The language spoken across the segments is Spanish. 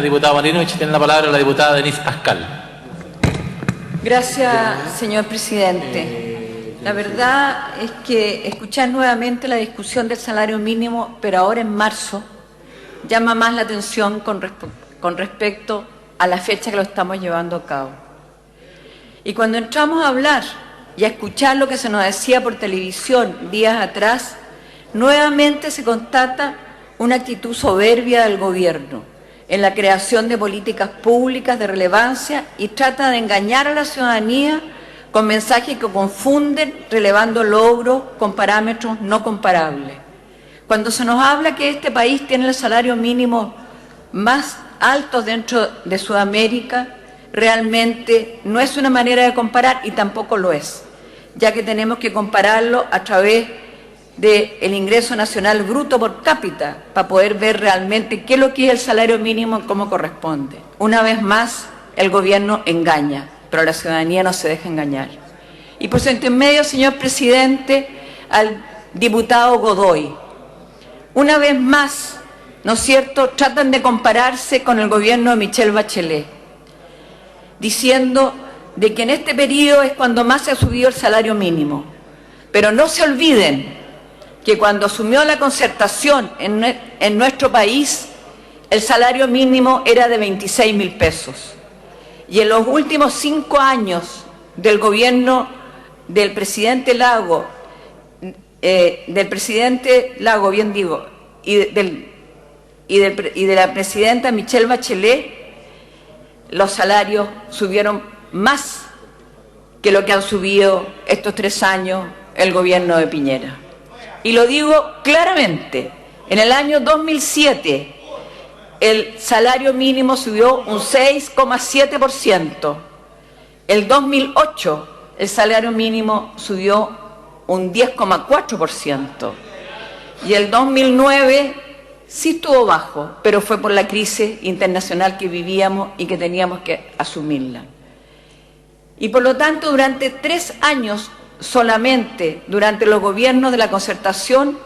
Diputado Marinovich, tiene la palabra la diputada Denise Pascal. Gracias, señor presidente. La verdad es que escuchar nuevamente la discusión del salario mínimo, pero ahora en marzo, llama más la atención con respecto a la fecha que lo estamos llevando a cabo. Y cuando entramos a hablar y a escuchar lo que se nos decía por televisión días atrás, nuevamente se constata una actitud soberbia del gobierno en la creación de políticas públicas de relevancia y trata de engañar a la ciudadanía con mensajes que confunden, relevando logros con parámetros no comparables. Cuando se nos habla que este país tiene el salario mínimo más alto dentro de Sudamérica, realmente no es una manera de comparar y tampoco lo es, ya que tenemos que compararlo a través del ingreso nacional bruto por cápita para poder ver realmente qué es lo que es el salario mínimo y cómo corresponde. Una vez más, el gobierno engaña, pero la ciudadanía no se deja engañar. Y por su intermedio, señor presidente, al diputado Godoy, una vez más, ¿no es cierto?, tratan de compararse con el gobierno de Michelle Bachelet, diciendo de que en este periodo es cuando más se ha subido el salario mínimo. Pero no se olviden que cuando asumió la concertación en nuestro país, el salario mínimo era de 26.000 pesos. Y en los últimos 5 años del gobierno del presidente Lago, y de la presidenta Michelle Bachelet, los salarios subieron más que lo que han subido estos 3 años el gobierno de Piñera. Y lo digo claramente, en el año 2007 el salario mínimo subió un 6,7%, el 2008 el salario mínimo subió un 10,4% y el 2009 sí estuvo bajo, pero fue por la crisis internacional que vivíamos y que teníamos que asumirla. Y por lo tanto, durante 3 años solamente, durante los gobiernos de la concertación,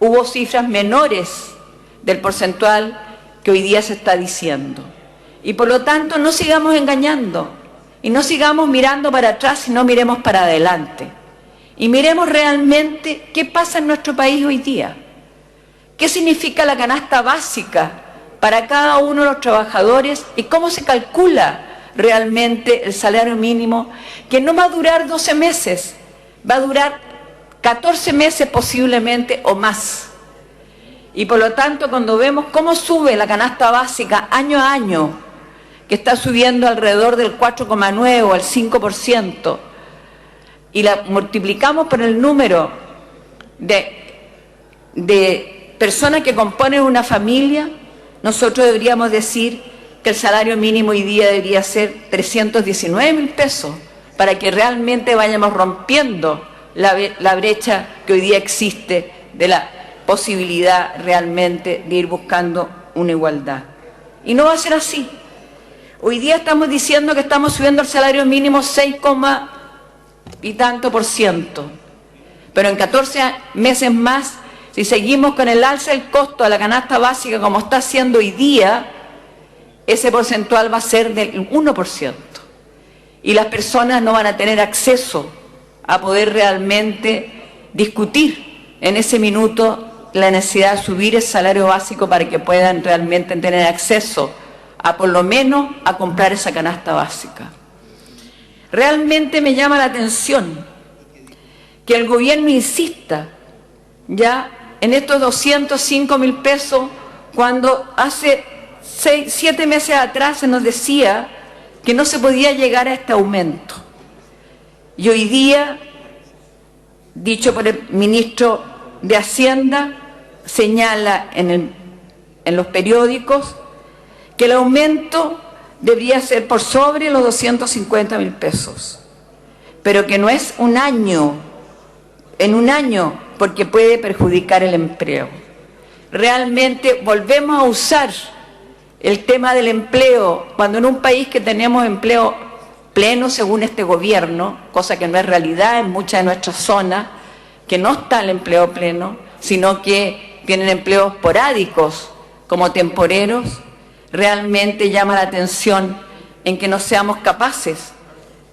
hubo cifras menores del porcentual que hoy día se está diciendo. Y por lo tanto, no sigamos engañando y no sigamos mirando para atrás, sino miremos para adelante. Y miremos realmente qué pasa en nuestro país hoy día. ¿Qué significa la canasta básica para cada uno de los trabajadores y cómo se calcula realmente el salario mínimo, que no va a durar 12 meses, va a durar 14 meses posiblemente o más? Y por lo tanto, cuando vemos cómo sube la canasta básica año a año, que está subiendo alrededor del 4,9 o al 5%, y la multiplicamos por el número de personas que componen una familia, nosotros deberíamos decir que el salario mínimo hoy día debería ser 319.000 pesos, para que realmente vayamos rompiendo la brecha que hoy día existe de la posibilidad realmente de ir buscando una igualdad. Y no va a ser así. Hoy día estamos diciendo que estamos subiendo el salario mínimo 6, y tanto %, pero en 14 meses más, si seguimos con el alza del costo de la canasta básica como está haciendo hoy día, ese porcentual va a ser del 1%. Y las personas no van a tener acceso a poder realmente discutir en ese minuto la necesidad de subir el salario básico para que puedan realmente tener acceso a por lo menos a comprar esa canasta básica. Realmente me llama la atención que el gobierno insista ya en estos 205.000 pesos, cuando hace 7 meses atrás se nos decía que no se podía llegar a este aumento. Y hoy día, dicho por el ministro de Hacienda, señala en los periódicos que el aumento debería ser por sobre los 250.000 pesos, pero que no es en un año, porque puede perjudicar el empleo. Realmente volvemos a usar el tema del empleo, cuando en un país que tenemos empleo pleno según este gobierno, cosa que no es realidad en muchas de nuestras zonas, que no está el empleo pleno, sino que tienen empleos esporádicos como temporeros, realmente llama la atención en que no seamos capaces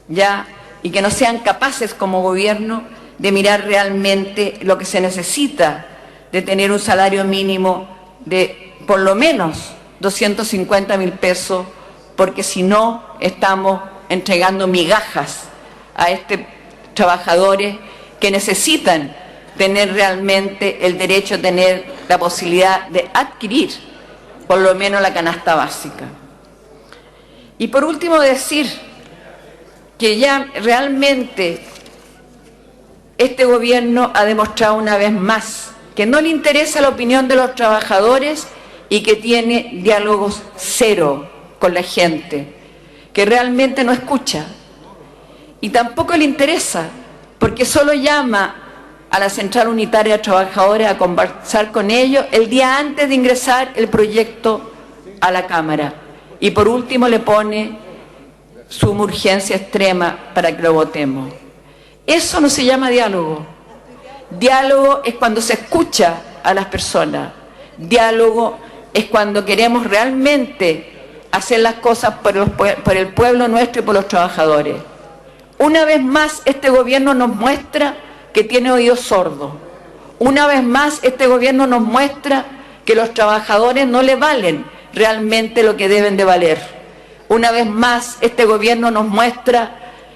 ya y que no sean capaces como gobierno de mirar realmente lo que se necesita de tener un salario mínimo de por lo menos 250.000 pesos, porque si no estamos entregando migajas a estos trabajadores que necesitan tener realmente el derecho a tener la posibilidad de adquirir por lo menos la canasta básica. Y por último decir que ya realmente este gobierno ha demostrado una vez más que no le interesa la opinión de los trabajadores y que tiene diálogos cero con la gente, que realmente no escucha. Y tampoco le interesa, porque solo llama a la Central Unitaria de Trabajadores a conversar con ellos el día antes de ingresar el proyecto a la Cámara. Y por último le pone suma urgencia extrema para que lo votemos. Eso no se llama diálogo. Diálogo es cuando se escucha a las personas. Diálogo es cuando queremos realmente hacer las cosas por el pueblo nuestro y por los trabajadores. Una vez más este gobierno nos muestra que tiene oídos sordos. Una vez más este gobierno nos muestra que los trabajadores no le valen realmente lo que deben de valer. Una vez más este gobierno nos muestra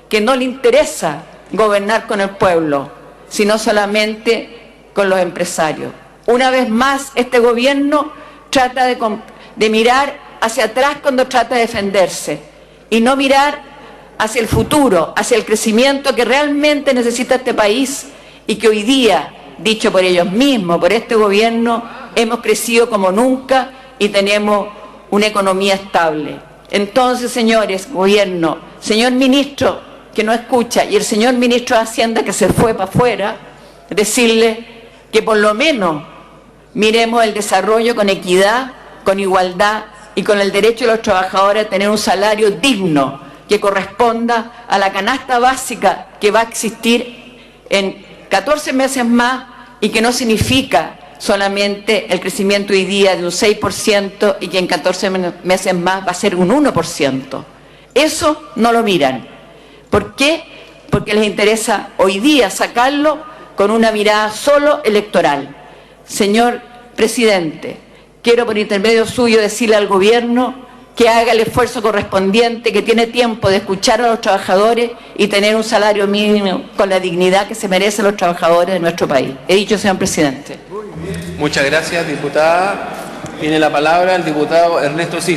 que no le interesa gobernar con el pueblo, sino solamente con los empresarios. Una vez más este gobierno trata de mirar hacia atrás cuando trata de defenderse y no mirar hacia el futuro, hacia el crecimiento que realmente necesita este país y que hoy día, dicho por ellos mismos, por este gobierno, hemos crecido como nunca y tenemos una economía estable. Entonces, señores, gobierno, señor ministro que no escucha y el señor ministro de Hacienda que se fue para afuera, decirle que por lo menos miremos el desarrollo con equidad, con igualdad y con el derecho de los trabajadores a tener un salario digno que corresponda a la canasta básica que va a existir en 14 meses más y que no significa solamente el crecimiento hoy día de un 6% y que en 14 meses más va a ser un 1%. Eso no lo miran. ¿Por qué? Porque les interesa hoy día sacarlo con una mirada solo electoral. Señor presidente, quiero por intermedio suyo decirle al gobierno que haga el esfuerzo correspondiente, que tiene tiempo de escuchar a los trabajadores y tener un salario mínimo con la dignidad que se merecen los trabajadores de nuestro país. He dicho, señor presidente. Muchas gracias, diputada. Tiene la palabra el diputado Ernesto Silva.